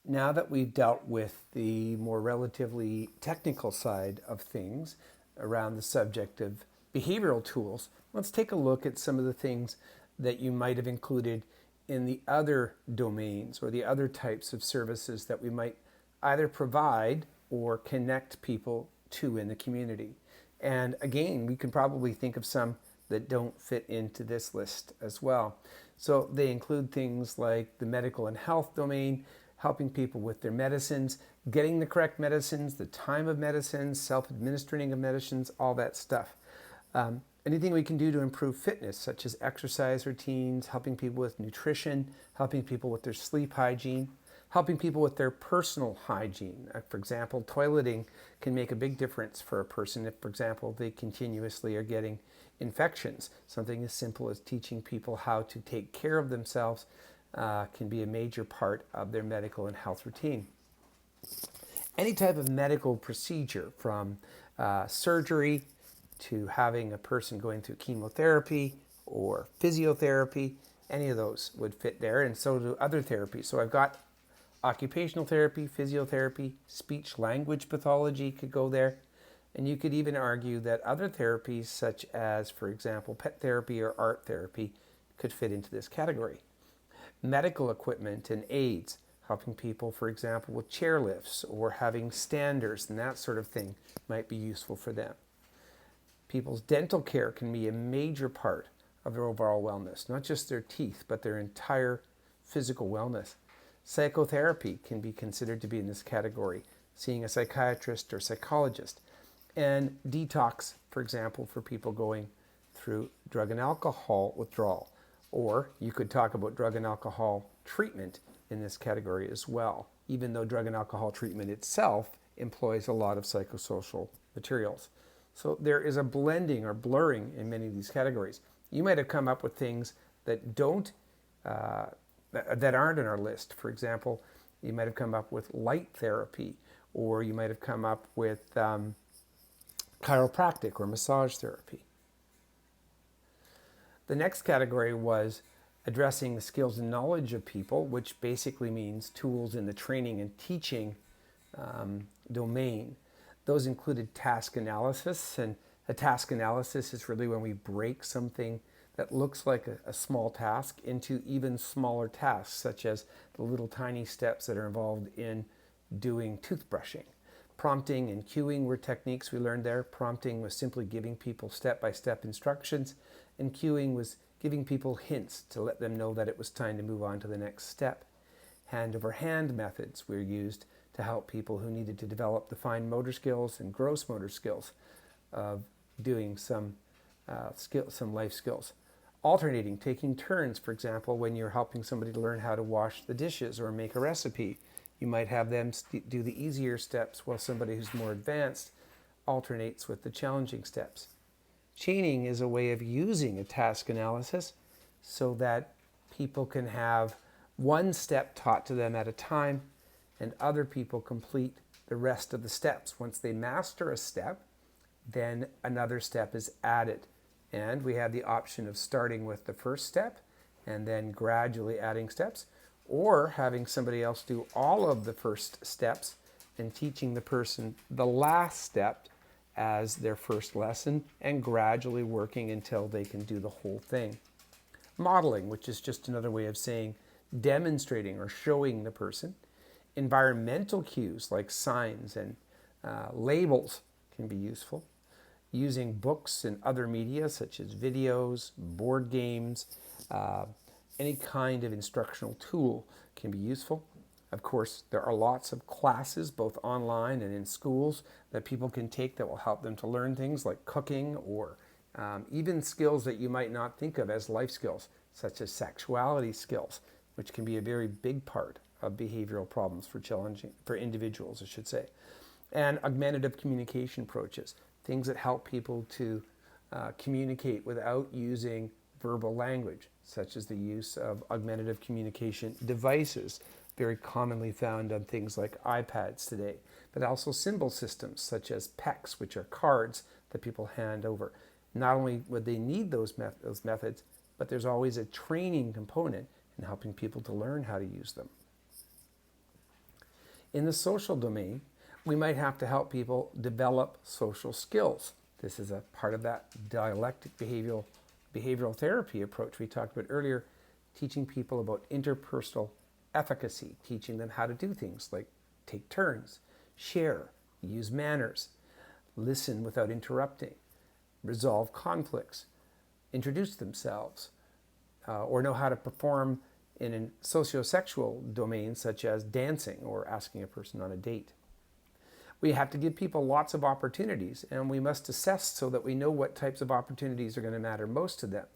Now that we've dealt with the more relatively technical side of things around the subject of behavioral tools, let's take a look at some of the things that you might have included in the other domains or the other types of services that we might either provide or connect people to in the community. And again, we can probably think of some that don't fit into this list as well. So they include things like the medical and health domain, helping people with their medicines, getting the correct medicines, the time of medicines, self-administering of medicines, all that stuff. Anything we can do to improve fitness, such as exercise routines, helping people with nutrition, helping people with their sleep hygiene, helping people with their personal hygiene. For example, toileting can make a big difference for a person if, for example, they continuously are getting infections. Something as simple as teaching people how to take care of themselves can be a major part of their medical and health routine. Any type of medical procedure, from surgery to having a person going through chemotherapy or physiotherapy, any of those would fit there, and so do other therapies. So I've got occupational therapy, physiotherapy, speech language pathology could go there. And you could even argue that other therapies, such as, for example, pet therapy or art therapy, could fit into this category. Medical equipment and aids, helping people, for example, with chairlifts or having standers and that sort of thing, might be useful for them. People's dental care can be a major part of their overall wellness, not just their teeth, but their entire physical wellness. Psychotherapy can be considered to be in this category, seeing a psychiatrist or psychologist. And detox, for example, for people going through drug and alcohol withdrawal. Or you could talk about drug and alcohol treatment in this category as well, even though drug and alcohol treatment itself employs a lot of psychosocial materials. So there is a blending or blurring in many of these categories. You might have come up with things that that aren't in our list. For example, you might have come up with light therapy, or you might have come up with chiropractic or massage therapy. The next category was addressing the skills and knowledge of people, which basically means tools in the training and teaching domain. Those included task analysis, and a task analysis is really when we break something that looks like a small task into even smaller tasks, such as the little tiny steps that are involved in doing toothbrushing. Prompting and cueing were techniques we learned there. Prompting was simply giving people step-by-step instructions, and cueing was giving people hints to let them know that it was time to move on to the next step. Hand-over-hand methods were used to help people who needed to develop the fine motor skills and gross motor skills of doing some life skills. Alternating, taking turns, for example, when you're helping somebody to learn how to wash the dishes or make a recipe. You might have them do the easier steps while somebody who's more advanced alternates with the challenging steps. Chaining is a way of using a task analysis so that people can have one step taught to them at a time, and other people complete the rest of the steps. Once they master a step, then another step is added. And we have the option of starting with the first step and then gradually adding steps, or having somebody else do all of the first steps and teaching the person the last step as their first lesson and gradually working until they can do the whole thing. Modeling, which is just another way of saying demonstrating or showing the person. Environmental cues like signs and labels can be useful. Using books and other media such as videos, board games, any kind of instructional tool can be useful. Of course, there are lots of classes, both online and in schools, that people can take that will help them to learn things like cooking, or even skills that you might not think of as life skills, such as sexuality skills, which can be a very big part of behavioral problems for individuals, I should say. And augmentative communication approaches, things that help people to communicate without using verbal language, such as the use of augmentative communication devices, very commonly found on things like iPads today, but also symbol systems such as PECs, which are cards that people hand over. Not only would they need those methods, but there's always a training component in helping people to learn how to use them. In the social domain, we might have to help people develop social skills. This is a part of that dialectic behavioral therapy approach we talked about earlier, teaching people about interpersonal efficacy, teaching them how to do things like take turns, share, use manners, listen without interrupting, resolve conflicts, introduce themselves, or know how to perform in a socio-sexual domain such as dancing or asking a person on a date. We have to give people lots of opportunities, and we must assess so that we know what types of opportunities are going to matter most to them.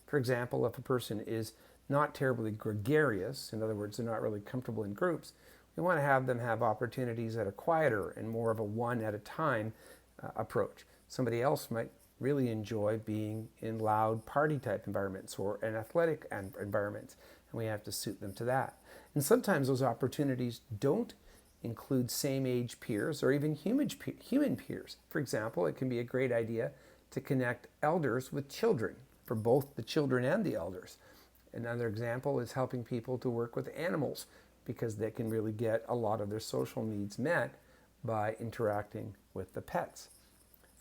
For example, if a person is not terribly gregarious, in other words, they're not really comfortable in groups, we want to have them have opportunities that are quieter and more of a one at a time approach. Somebody else might really enjoy being in loud party type environments or an athletic environment, and we have to suit them to that. And sometimes those opportunities don't include same age peers or even human peers. For example, it can be a great idea to connect elders with children, for both the children and the elders. Another example is helping people to work with animals, because they can really get a lot of their social needs met by interacting with the pets.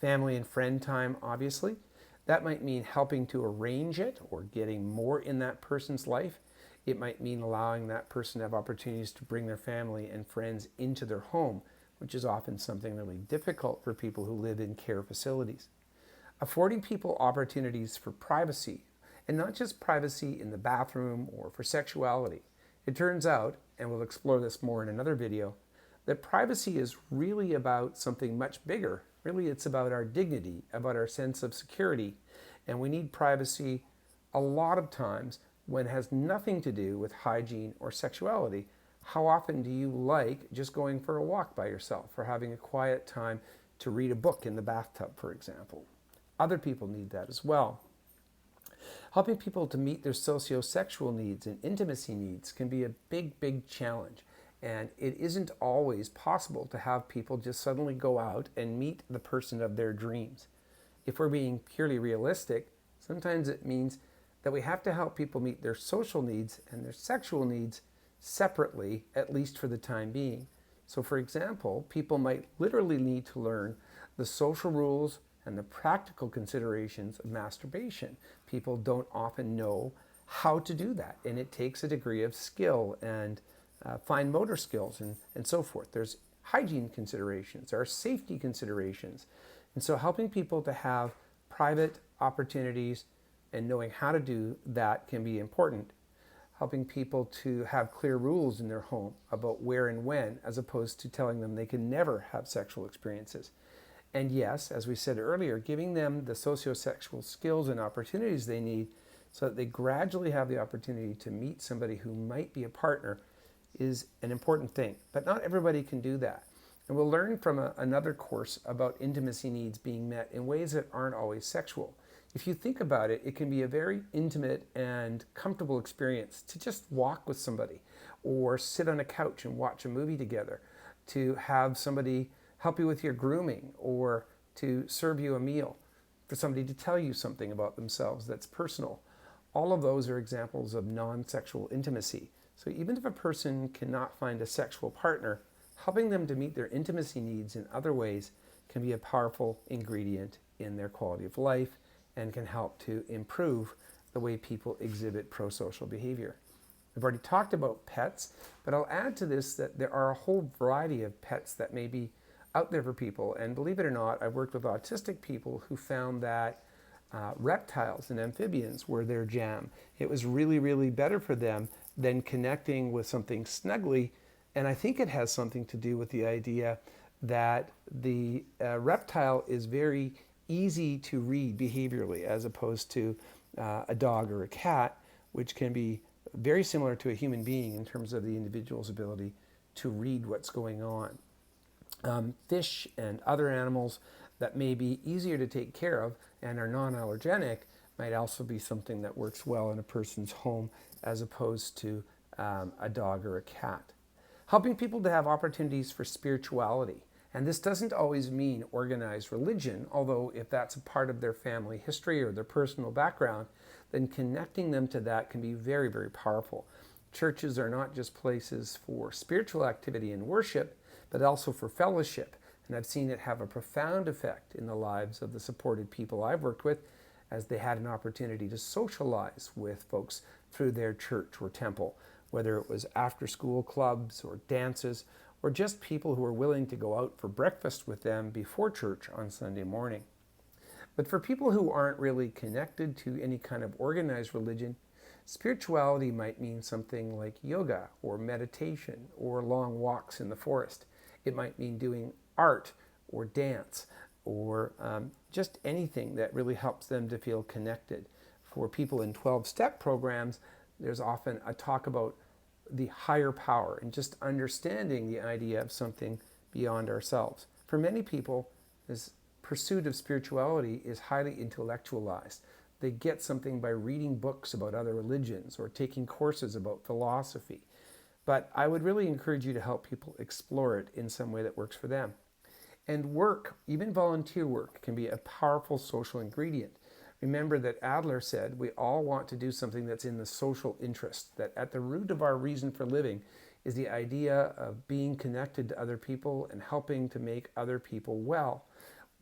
Family and friend time, obviously. That might mean helping to arrange it or getting more in that person's life. It might mean allowing that person to have opportunities to bring their family and friends into their home, which is often something really difficult for people who live in care facilities. Affording people opportunities for privacy, and not just privacy in the bathroom or for sexuality. It turns out, and we'll explore this more in another video, that privacy is really about something much bigger. Really, it's about our dignity, about our sense of security, and we need privacy a lot of times when it has nothing to do with hygiene or sexuality. How often do you like just going for a walk by yourself or having a quiet time to read a book in the bathtub, for example? Other people need that as well. Helping people to meet their socio-sexual needs and intimacy needs can be a big challenge. And it isn't always possible to have people just suddenly go out and meet the person of their dreams. If we're being purely realistic, sometimes it means that we have to help people meet their social needs and their sexual needs separately, at least for the time being. So for example, people might literally need to learn the social rules and the practical considerations of masturbation. People don't often know how to do that, and it takes a degree of skill and fine motor skills and so forth. There's hygiene considerations, there are safety considerations. And so helping people to have private opportunities and knowing how to do that can be important. Helping people to have clear rules in their home about where and when, as opposed to telling them they can never have sexual experiences. And yes, as we said earlier, giving them the socio-sexual skills and opportunities they need so that they gradually have the opportunity to meet somebody who might be a partner is an important thing. But not everybody can do that. And we'll learn from another course about intimacy needs being met in ways that aren't always sexual. If you think about it, it can be a very intimate and comfortable experience to just walk with somebody or sit on a couch and watch a movie together, to have somebody help you with your grooming or to serve you a meal, for somebody to tell you something about themselves that's personal. All of those are examples of non-sexual intimacy. So even if a person cannot find a sexual partner, helping them to meet their intimacy needs in other ways can be a powerful ingredient in their quality of life and can help to improve the way people exhibit prosocial behavior. I've already talked about pets, but I'll add to this that there are a whole variety of pets that may be out there for people. And believe it or not, I've worked with autistic people who found that reptiles and amphibians were their jam. It was really better for them than connecting with something snuggly. And I think it has something to do with the idea that the reptile is very easy to read behaviorally, as opposed to a dog or a cat, which can be very similar to a human being in terms of the individual's ability to read what's going on. Fish and other animals that may be easier to take care of and are non-allergenic might also be something that works well in a person's home, as opposed to a dog or a cat. Helping people to have opportunities for spirituality. And this doesn't always mean organized religion, although if that's a part of their family history or their personal background, then connecting them to that can be very powerful. Churches are not just places for spiritual activity and worship, but also for fellowship. And I've seen it have a profound effect in the lives of the supported people I've worked with as they had an opportunity to socialize with folks through their church or temple, whether it was after-school clubs or dances, or just people who were willing to go out for breakfast with them before church on Sunday morning. But for people who aren't really connected to any kind of organized religion, spirituality might mean something like yoga or meditation or long walks in the forest. It might mean doing art or dance or just anything that really helps them to feel connected. For people in 12-step programs, there's often a talk about the higher power and just understanding the idea of something beyond ourselves. For many people, this pursuit of spirituality is highly intellectualized. They get something by reading books about other religions or taking courses about philosophy. But I would really encourage you to help people explore it in some way that works for them. And work, even volunteer work, can be a powerful social ingredient. Remember that Adler said we all want to do something that's in the social interest, that at the root of our reason for living is the idea of being connected to other people and helping to make other people well.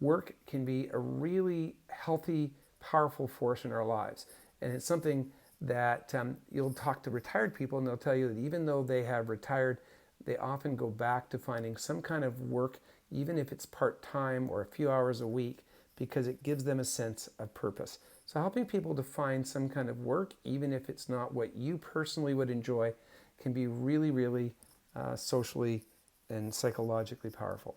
Work can be a really healthy, powerful force in our lives. And it's something that you'll talk to retired people and they'll tell you that even though they have retired, they often go back to finding some kind of work, even if it's part-time or a few hours a week, because it gives them a sense of purpose. So helping people to find some kind of work, even if it's not what you personally would enjoy, can be really, really socially and psychologically powerful.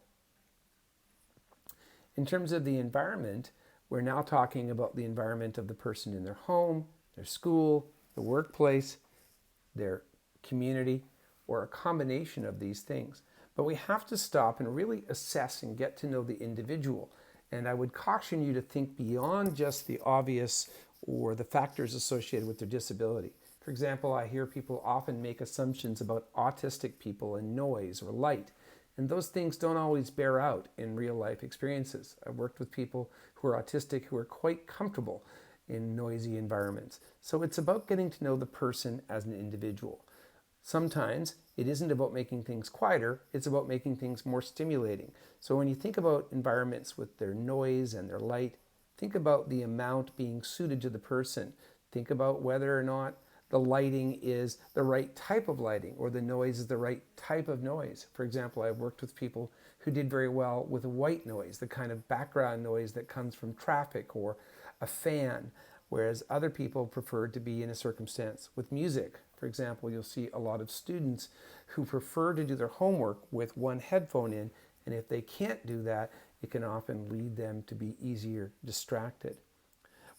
In terms of the environment, we're now talking about the environment of the person in their home, their school, the workplace, their community, or a combination of these things. But we have to stop and really assess and get to know the individual. And I would caution you to think beyond just the obvious or the factors associated with their disability. For example, I hear people often make assumptions about autistic people and noise or light. And those things don't always bear out in real life experiences. I've worked with people who are autistic who are quite comfortable in noisy environments. So it's about getting to know the person as an individual. Sometimes it isn't about making things quieter, it's about making things more stimulating. So when you think about environments with their noise and their light, think about the amount being suited to the person. Think about whether or not the lighting is the right type of lighting or the noise is the right type of noise. For example, I've worked with people who did very well with white noise, the kind of background noise that comes from traffic or a fan, whereas other people preferred to be in a circumstance with music. For example, you'll see a lot of students who prefer to do their homework with one headphone in, and if they can't do that, it can often lead them to be easier distracted.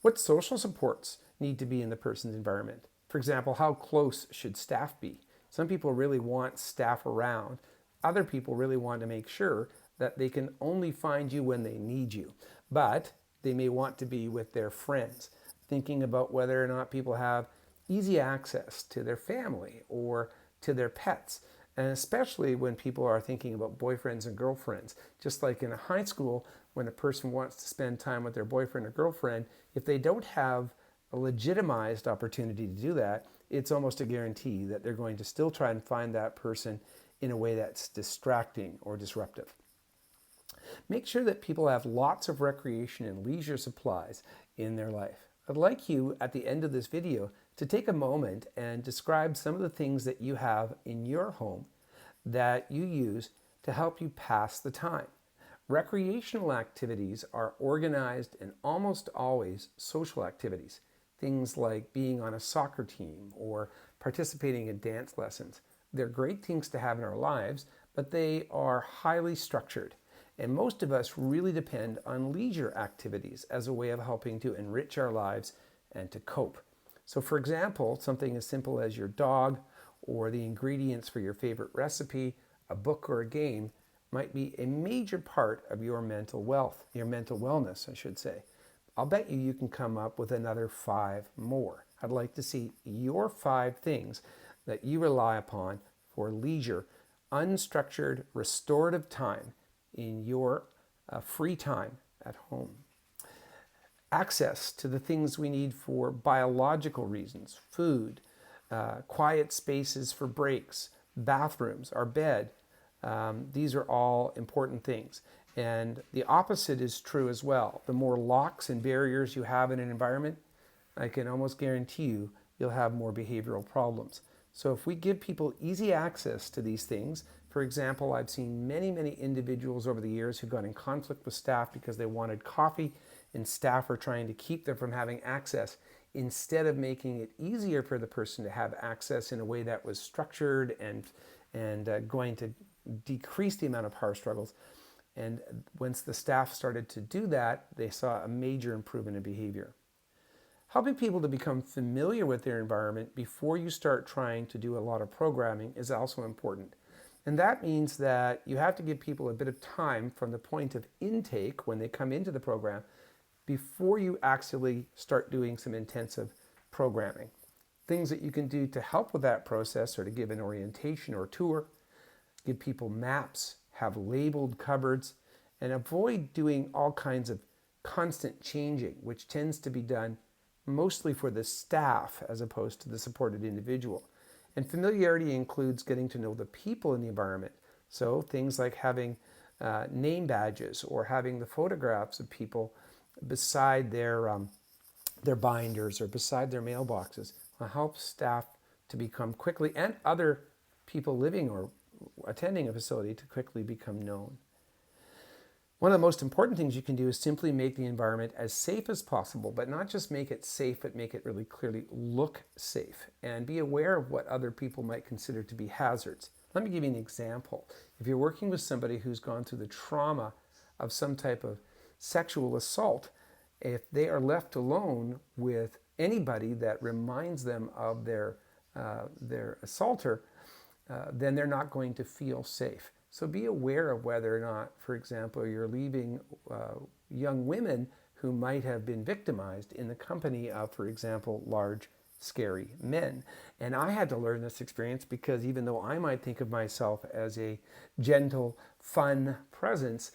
What social supports need to be in the person's environment? For example, how close should staff be? Some people really want staff around. Other people really want to make sure that they can only find you when they need you. But they may want to be with their friends, thinking about whether or not people have easy access to their family or to their pets. And especially when people are thinking about boyfriends and girlfriends. Just like in a high school, when a person wants to spend time with their boyfriend or girlfriend, if they don't have a legitimized opportunity to do that, it's almost a guarantee that they're going to still try and find that person in a way that's distracting or disruptive. Make sure that people have lots of recreation and leisure supplies in their life. I'd like you, at the end of this video, to take a moment and describe some of the things that you have in your home that you use to help you pass the time. Recreational activities are organized and almost always social activities. Things like being on a soccer team or participating in dance lessons. They're great things to have in our lives, but they are highly structured. And most of us really depend on leisure activities as a way of helping to enrich our lives and to cope. So for example, something as simple as your dog or the ingredients for your favorite recipe, a book or a game might be a major part of your mental wealth, your mental wellness, I should say. I'll bet you can come up with another 5 more. I'd like to see your 5 things that you rely upon for leisure, unstructured, restorative time in your free time at home. Access to the things we need for biological reasons, food, quiet spaces for breaks, bathrooms, our bed. These are all important things. And the opposite is true as well. The more locks and barriers you have in an environment, I can almost guarantee you, you'll have more behavioral problems. So if we give people easy access to these things, for example, I've seen many individuals over the years who got in conflict with staff because they wanted coffee and staff are trying to keep them from having access instead of making it easier for the person to have access in a way that was structured and going to decrease the amount of power struggles. And once the staff started to do that, they saw a major improvement in behavior. Helping people to become familiar with their environment before you start trying to do a lot of programming is also important. And that means that you have to give people a bit of time from the point of intake when they come into the program before you actually start doing some intensive programming. Things that you can do to help with that process are to give an orientation or tour, give people maps, have labeled cupboards, and avoid doing all kinds of constant changing, which tends to be done mostly for the staff as opposed to the supported individual. And familiarity includes getting to know the people in the environment. So things like having name badges or having the photographs of people beside their binders or beside their mailboxes will help staff to become quickly, and other people living or attending a facility to quickly become known. One of the most important things you can do is simply make the environment as safe as possible, but not just make it safe, but make it really clearly look safe and be aware of what other people might consider to be hazards. Let me give you an example. If you're working with somebody who's gone through the trauma of some type of sexual assault, if they are left alone with anybody that reminds them of their assaulter, then they're not going to feel safe. So be aware of whether or not, for example, you're leaving young women who might have been victimized in the company of, for example, large, scary men. And I had to learn this experience because even though I might think of myself as a gentle, fun presence,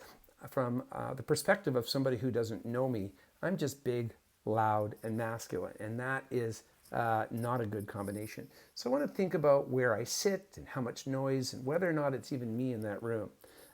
from the perspective of somebody who doesn't know me, I'm just big, loud, and masculine. And that is not a good combination. So I want to think about where I sit and how much noise and whether or not it's even me in that room.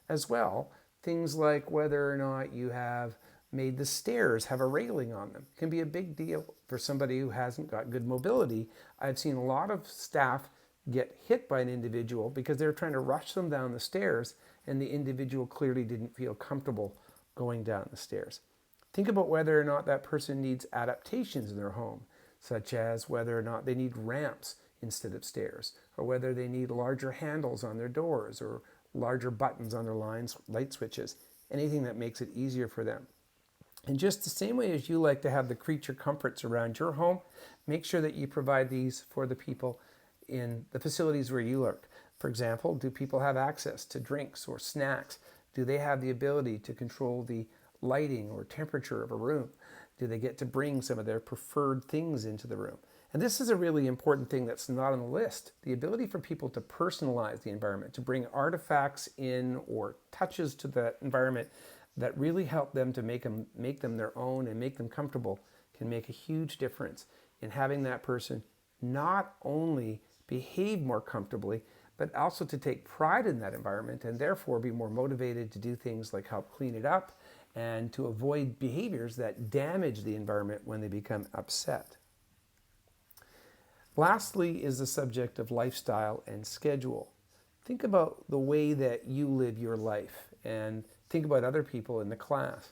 As well, things like whether or not you have made the stairs have a railing on them can be a big deal for somebody who hasn't got good mobility. I've seen a lot of staff get hit by an individual because they were trying to rush them down the stairs and the individual clearly didn't feel comfortable going down the stairs. Think about whether or not that person needs adaptations in their home, such as whether or not they need ramps instead of stairs, or whether they need larger handles on their doors or larger buttons on their light switches, anything that makes it easier for them. And just the same way as you like to have the creature comforts around your home, make sure that you provide these for the people in the facilities where you work. For example, do people have access to drinks or snacks? Do they have the ability to control the lighting or temperature of a room? Do they get to bring some of their preferred things into the room? And this is a really important thing that's not on the list. The ability for people to personalize the environment, to bring artifacts in or touches to the environment that really help them to make them their own and make them comfortable can make a huge difference in having that person not only behave more comfortably, but also to take pride in that environment and therefore be more motivated to do things like help clean it up and to avoid behaviors that damage the environment when they become upset. Lastly is the subject of lifestyle and schedule. Think about the way that you live your life and think about other people in the class.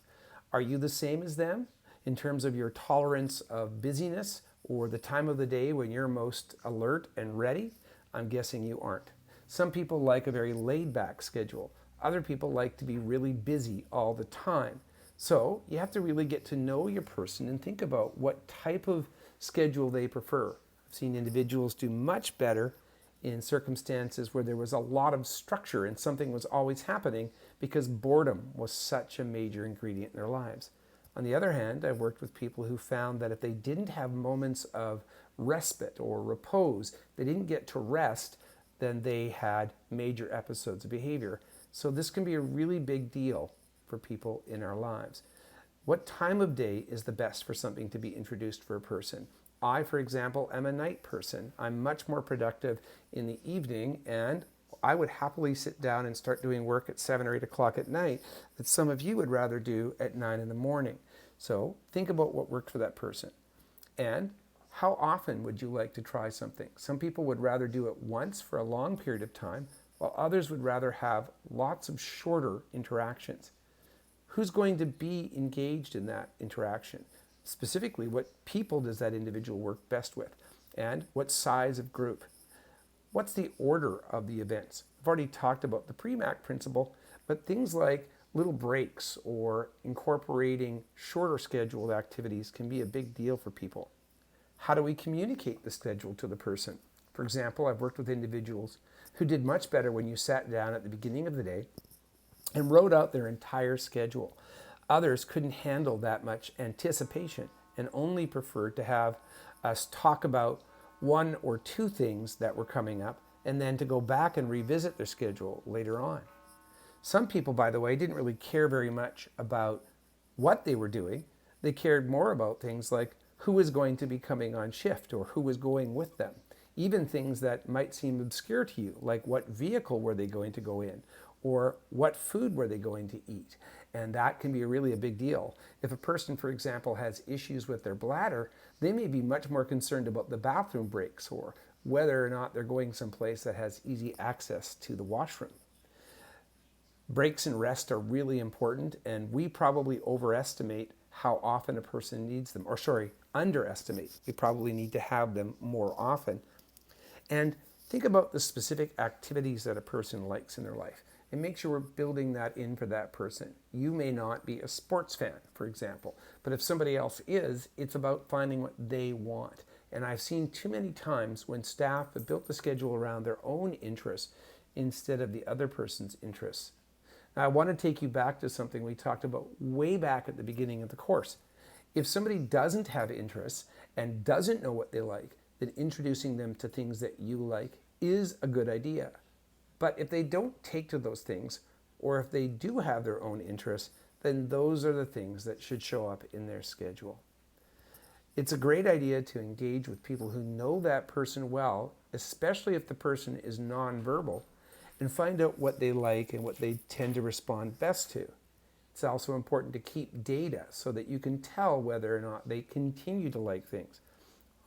Are you the same as them in terms of your tolerance of busyness or the time of the day when you're most alert and ready? I'm guessing you aren't. Some people like a very laid-back schedule. Other people like to be really busy all the time. So you have to really get to know your person and think about what type of schedule they prefer. I've seen individuals do much better in circumstances where there was a lot of structure and something was always happening because boredom was such a major ingredient in their lives. On the other hand, I've worked with people who found that if they didn't have moments of respite or repose, they didn't get to rest, then they had major episodes of behavior. So this can be a really big deal for people in our lives. What time of day is the best for something to be introduced for a person? I, for example, am a night person. I'm much more productive in the evening, and I would happily sit down and start doing work at 7 or 8 o'clock at night that some of you would rather do at 9 in the morning. So think about what worked for that person. And how often would you like to try something? Some people would rather do it once for a long period of time, while others would rather have lots of shorter interactions. Who's going to be engaged in that interaction? Specifically, what people does that individual work best with? And what size of group? What's the order of the events? I've already talked about the PREMAC principle, but things like little breaks or incorporating shorter scheduled activities can be a big deal for people. How do we communicate the schedule to the person? For example, I've worked with individuals who did much better when you sat down at the beginning of the day and wrote out their entire schedule. Others couldn't handle that much anticipation and only preferred to have us talk about one or two things that were coming up and then to go back and revisit their schedule later on. Some people, by the way, didn't really care very much about what they were doing. They cared more about things like who was going to be coming on shift or who was going with them. Even things that might seem obscure to you, like what vehicle were they going to go in or what food were they going to eat. And that can be really a big deal. If a person, for example, has issues with their bladder, they may be much more concerned about the bathroom breaks or whether or not they're going someplace that has easy access to the washroom. Breaks and rest are really important, and we probably overestimate how often a person needs them, underestimate. We probably need to have them more often. And think about the specific activities that a person likes in their life and make sure we're building that in for that person. You may not be a sports fan, for example, but if somebody else is, it's about finding what they want. And I've seen too many times when staff have built the schedule around their own interests instead of the other person's interests. Now, I want to take you back to something we talked about way back at the beginning of the course. If somebody doesn't have interests and doesn't know what they like, then introducing them to things that you like is a good idea. But if they don't take to those things, or if they do have their own interests, then those are the things that should show up in their schedule. It's a great idea to engage with people who know that person well, especially if the person is nonverbal, and find out what they like and what they tend to respond best to. It's also important to keep data so that you can tell whether or not they continue to like things.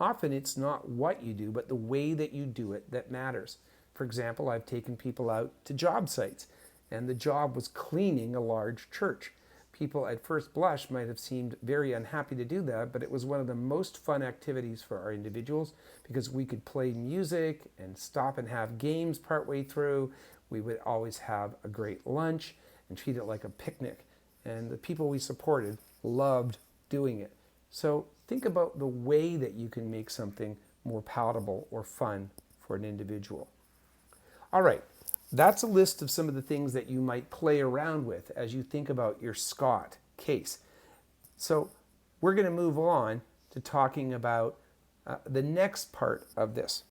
Often it's not what you do, but the way that you do it that matters. For example, I've taken people out to job sites, and the job was cleaning a large church. People at first blush might have seemed very unhappy to do that, but it was one of the most fun activities for our individuals because we could play music and stop and have games partway through. We would always have a great lunch and treat it like a picnic. And the people we supported loved doing it. So think about the way that you can make something more palatable or fun for an individual. All right, that's a list of some of the things that you might play around with as you think about your Scott case. So we're going to move on to talking about the next part of this.